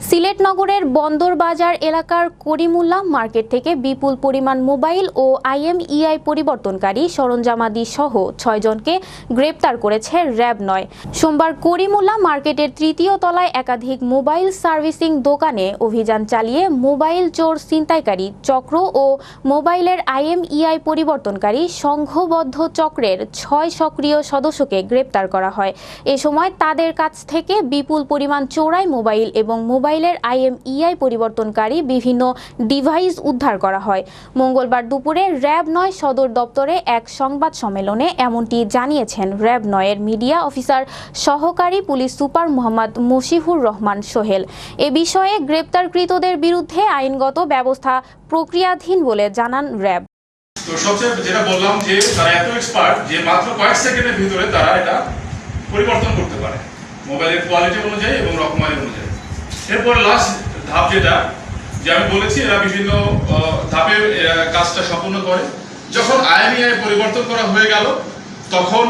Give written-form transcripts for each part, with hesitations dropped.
সিলেট নগরের বন্দর বাজার এলাকার করিমুল্লাহ মার্কেট থেকে বিপুল পরিমাণ মোবাইল ও IMEI পরিবর্তনকারী সরঞ্জামাদি সহ 6 জনকে গ্রেপ্তার করেছে র্যাব 9। সোমবার করিমুল্লাহ মার্কেটের তৃতীয় তলায় একাধিক মোবাইল সার্ভিসিং দোকানে অভিযান চালিয়ে মোবাইল চোর ছিনতাইকারী চক্র ও মোবাইলের IMEI পরিবর্তনকারী সংঘবদ্ধ চক্রের 6 সক্রিয় সদস্যকে গ্রেপ্তার করা হয়। এ সময় তাদের কাছ থেকে বিপুল পরিমাণ চোরাই মোবাইল এবং মোবাইলের IMEI পরিবর্তনকারী বিভিন্ন ডিভাইস উদ্ধার করা হয়। মঙ্গলবার দুপুরে র্যাব 9 সদর দপ্তরে এক সংবাদ সম্মেলনে এমনটি জানিয়েছেন র্যাব 9-এর মিডিয়া অফিসার সহকারী পুলিশ সুপার মোহাম্মদ মশিহুর রহমান সোহেল। এ বিষয়ে গ্রেপ্তারকৃতদের বিরুদ্ধে আইনগত ব্যবস্থা প্রক্রিয়াধীন বলে জানান র্যাব। তো সবচেয়ে যেটা বললাম যে তারা এত এক্সপার্ট যে মাত্র কয়েক সেকেন্ডের ভিতরে তারা এটা পরিবর্তন করতে পারে মোবাইলের কোয়ালিটি অনুযায়ী এবং রকমারি অনুযায়ী। এরপর লাস্ট ধাপ যেটা যে আমি বলেছি এরা বিভিন্ন ধাপে কাজটা সম্পূর্ণ করে। যখন IMEI পরিবর্তন করা হয়ে গেল তখন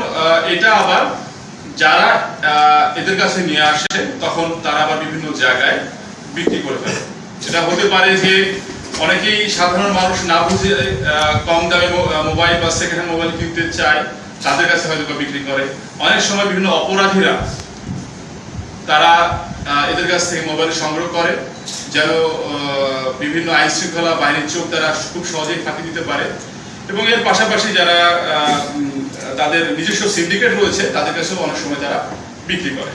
এটা আবার যারা এদের কাছে নিয়ে আসে তখন তারা আবার বিভিন্ন জায়গায় বিক্রি করে ফেলে। এটা হতে পারে যে অনেকেই সাধারণ মানুষ না বুঝে কম দামে মোবাইল বা সেকেন্ড হ্যান্ড মোবাইল কিনতে চায়, তাদের কাছে হয়তো বিক্রি করে। অনেক সময় বিভিন্ন অপরাধীরা তারা এদের কাছ থেকে মোবাইল সংগ্রহ করে যেন বিভিন্ন আইন শৃঙ্খলা বাহিনীর চোখ তারা খুব সহজেই ফাঁকি দিতে পারে। এবং এর পাশাপাশি যারা তাদের নিজস্ব সিন্ডিকেট রয়েছে তাদের কাছেও অনেক সময় তারা বিক্রি করে।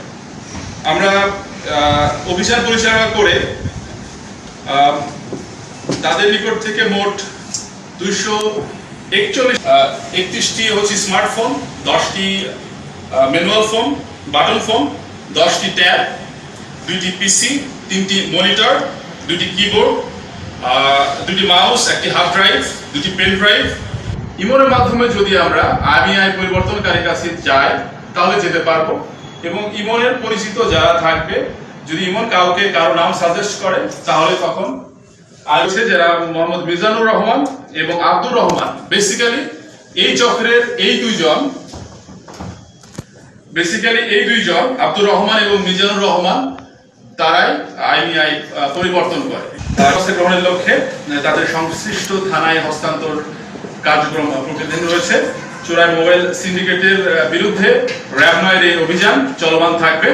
আমরা অভিযান পরিচালনা করে তাদের নিকট থেকে মোট 231টি হচ্ছে স্মার্টফোন, 10টি ম্যানুয়াল ফোন, বাটন ফোন, 10টি ট্যাব, 2টি পিসি, 3টি মনিটর, 2টি কিবোর্ড, 2টি মাউস, 1টি হার্ড ড্রাইভ, 2টি পেন ড্রাইভ। ইমনের মাধ্যমে যদি আমরা IMEI পরিবর্তনকারীর কাছে যাই তাহলে যেতে পারবো এবং ইমনের পরিচিত যারা থাকবে যদি ইমন কারো নাম সাজেস্ট করে তাহলে তখন আছে যারা মোহাম্মদ মিজানুর রহমান এবং আব্দুর রহমান, বেসিক্যালি এই চক্রের এই দুইজন আব্দুর রহমান এবং মিজানুর রহমান তারাই IMEI পরিবর্তন করে। ব্যবস্থা গ্রহণের লক্ষ্যে তাদের সংশ্লিষ্ট থানায় হস্তান্তর কার্যক্রম প্রতিদিন রয়েছে। চোরাই মোবাইল সিন্ডিকেটের বিরুদ্ধে র্যাব 9-এর এই অভিযান চলমান থাকবে।